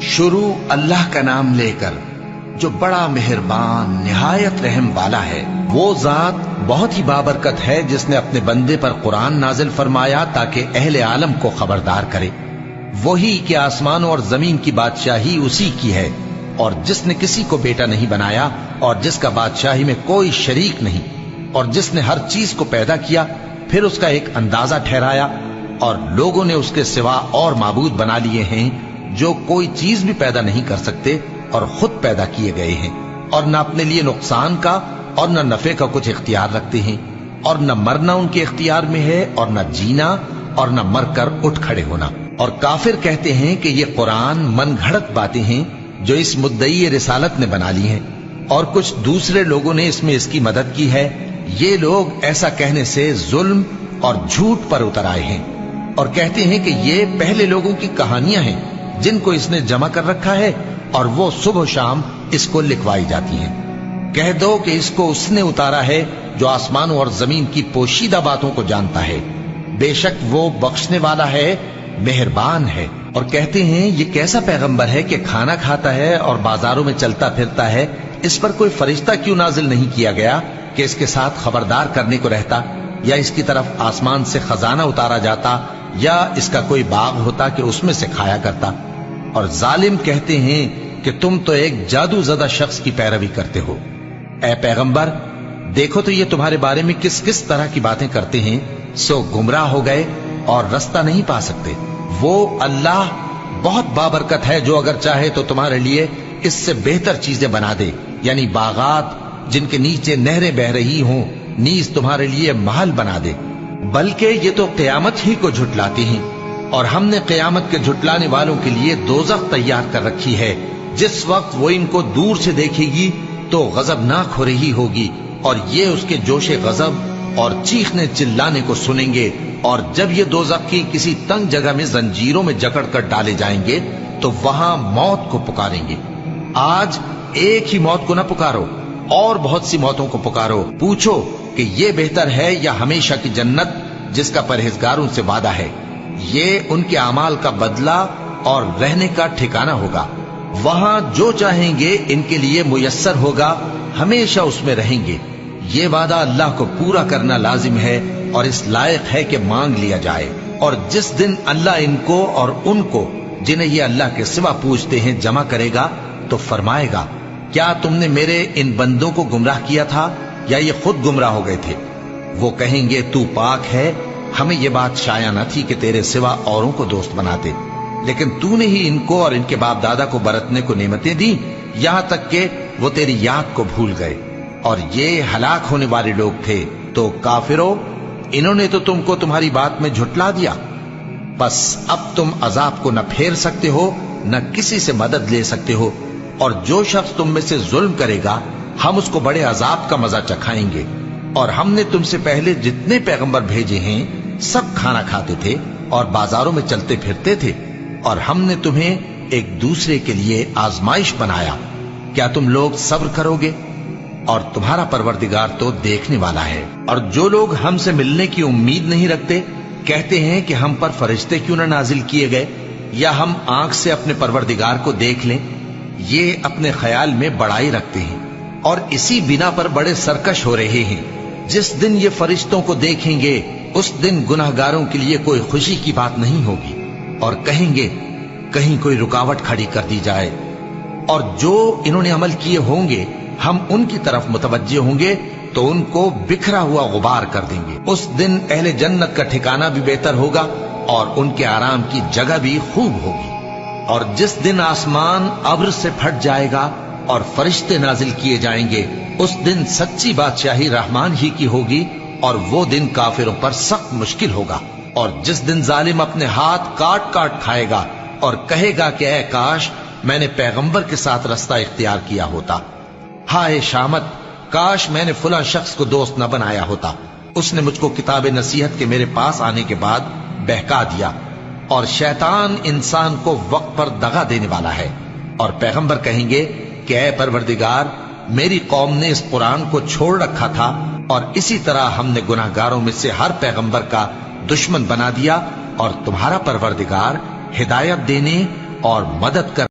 شروع اللہ کا نام لے کر جو بڑا مہربان نہایت رحم والا ہے۔ وہ ذات بہت ہی بابرکت ہے جس نے اپنے بندے پر قرآن نازل فرمایا تاکہ اہل عالم کو خبردار کرے۔ وہی کہ آسمانوں اور زمین کی بادشاہی اسی کی ہے، اور جس نے کسی کو بیٹا نہیں بنایا اور جس کا بادشاہی میں کوئی شریک نہیں، اور جس نے ہر چیز کو پیدا کیا پھر اس کا ایک اندازہ ٹھہرایا، اور لوگوں نے اس کے سوا اور معبود بنا لیے ہیں جو کوئی چیز بھی پیدا نہیں کر سکتے اور خود پیدا کیے گئے ہیں، اور نہ اپنے لیے نقصان کا اور نہ نفع کا کچھ اختیار رکھتے ہیں، اور نہ مرنا ان کے اختیار میں ہے اور نہ جینا اور نہ مر کر اٹھ کھڑے ہونا۔ اور کافر کہتے ہیں کہ یہ قرآن من گھڑت باتیں ہیں جو اس مدعی رسالت نے بنا لی ہیں، اور کچھ دوسرے لوگوں نے اس میں اس کی مدد کی ہے۔ یہ لوگ ایسا کہنے سے ظلم اور جھوٹ پر اتر آئے ہیں، اور کہتے ہیں کہ یہ پہلے لوگوں کی کہانیاں ہیں جن کو اس نے جمع کر رکھا ہے، اور وہ صبح و شام اس کو لکھوائی جاتی ہیں۔ کہہ دو کہ اس کو اس نے اتارا ہے جو آسمانوں اور زمین کی پوشیدہ باتوں کو جانتا ہے، بے شک وہ بخشنے والا ہے، مہربان ہے۔ اور کہتے ہیں یہ کیسا پیغمبر ہے کہ کھانا کھاتا ہے اور بازاروں میں چلتا پھرتا ہے، اس پر کوئی فرشتہ کیوں نازل نہیں کیا گیا کہ اس کے ساتھ خبردار کرنے کو رہتا، یا اس کی طرف آسمان سے خزانہ اتارا جاتا، یا اس کا کوئی باغ ہوتا کہ اس میں سے کھایا کرتا۔ اور ظالم کہتے ہیں کہ تم تو ایک جادو زدہ شخص کی پیروی کرتے ہو۔ اے پیغمبر دیکھو تو یہ تمہارے بارے میں کس کس طرح کی باتیں کرتے ہیں، سو گمراہ ہو گئے اور رستہ نہیں پا سکتے۔ وہ اللہ بہت بابرکت ہے جو اگر چاہے تو تمہارے لیے اس سے بہتر چیزیں بنا دے، یعنی باغات جن کے نیچے نہریں بہ رہی ہوں، نیز تمہارے لیے محل بنا دے۔ بلکہ یہ تو قیامت ہی کو جھٹلاتی ہیں، اور ہم نے قیامت کے جھٹلانے والوں کے لیے دوزخ تیار کر رکھی ہے، جس وقت وہ ان کو دور سے دیکھے گی تو غضبناک ہو رہی ہوگی، اور یہ اس کے جوش غضب اور چیخنے چلانے کو سنیں گے۔ اور جب یہ دوزخ کی کسی تنگ جگہ میں زنجیروں میں جکڑ کر ڈالے جائیں گے تو وہاں موت کو پکاریں گے۔ آج ایک ہی موت کو نہ پکارو، اور بہت سی موتوں کو پکارو، پوچھو کہ یہ بہتر ہے یا ہمیشہ کی جنت جس کا پرہیزگاروں سے وعدہ ہے۔ یہ ان کے اعمال کا بدلہ اور رہنے کا ٹھکانہ ہوگا، وہاں جو چاہیں گے ان کے لیے میسر ہوگا، ہمیشہ اس میں رہیں گے۔ یہ وعدہ اللہ کو پورا کرنا لازم ہے اور اس لائق ہے کہ مانگ لیا جائے۔ اور جس دن اللہ ان کو اور ان کو جنہیں یہ اللہ کے سوا پوچھتے ہیں جمع کرے گا تو فرمائے گا، کیا تم نے میرے ان بندوں کو گمراہ کیا تھا یا یہ خود گمراہ ہو گئے تھے؟ وہ کہیں گے تو پاک ہے، ہمیں یہ بات شایع نہ تھی کہ تیرے سوا اوروں کو دوست بناتے، لیکن تو نے ہی ان کو اور ان کے باپ دادا کو برتنے کو نعمتیں دی، یہاں تک کہ وہ تیری یاد کو بھول گئے، اور یہ ہلاک ہونے والے لوگ تھے۔ تو کافرو، انہوں نے تو تم کو تمہاری بات میں جھٹلا دیا، بس اب تم عذاب کو نہ پھیر سکتے ہو نہ کسی سے مدد لے سکتے ہو، اور جو شخص تم میں سے ظلم کرے گا ہم اس کو بڑے عذاب کا مزہ چکھائیں گے۔ اور ہم نے تم سے پہلے جتنے پیغمبر بھیجے ہیں سب کھانا کھاتے تھے اور بازاروں میں چلتے پھرتے تھے، اور ہم نے تمہیں ایک دوسرے کے لیے آزمائش بنایا، کیا تم لوگ صبر کرو گے؟ اور تمہارا پروردگار تو دیکھنے والا ہے۔ اور جو لوگ ہم سے ملنے کی امید نہیں رکھتے کہتے ہیں کہ ہم پر فرشتے کیوں نہ نازل کیے گئے، یا ہم آنکھ سے اپنے پروردگار کو دیکھ لیں۔ یہ اپنے خیال میں بڑائی رکھتے ہیں اور اسی بنا پر بڑے سرکش ہو رہے ہیں۔ جس دن یہ فرشتوں کو دیکھیں گے اس دن گناہگاروں کے لیے کوئی خوشی کی بات نہیں ہوگی، اور کہیں گے کہیں کوئی رکاوٹ کھڑی کر دی جائے۔ اور جو انہوں نے عمل کیے ہوں گے ہم ان کی طرف متوجہ ہوں گے تو ان کو بکھرا ہوا غبار کر دیں گے۔ اس دن اہل جنت کا ٹھکانہ بھی بہتر ہوگا اور ان کے آرام کی جگہ بھی خوب ہوگی۔ اور جس دن آسمان ابر سے پھٹ جائے گا اور فرشتے نازل کیے جائیں گے، اس دن سچی بادشاہی رحمان ہی کی ہوگی، اور وہ دن کافروں پر سخت مشکل ہوگا۔ اور جس دن ظالم اپنے ہاتھ کاٹ کاٹ کھائے گا اور کہے گا کہ اے کاش میں نے پیغمبر کے ساتھ رستہ اختیار کیا ہوتا، ہائے شامت، کاش میں نے فلاں شخص کو دوست نہ بنایا ہوتا، اس نے مجھ کو کتاب نصیحت کے میرے پاس آنے کے بعد بہکا دیا۔ اور شیطان انسان کو وقت پر دغا دینے والا ہے۔ اور پیغمبر کہیں گے کہ اے پروردگار، میری قوم نے اس قرآن کو چھوڑ رکھا تھا، اور اسی طرح ہم نے گناہگاروں میں سے ہر پیغمبر کا دشمن بنا دیا، اور تمہارا پروردگار ہدایت دینے اور مدد کر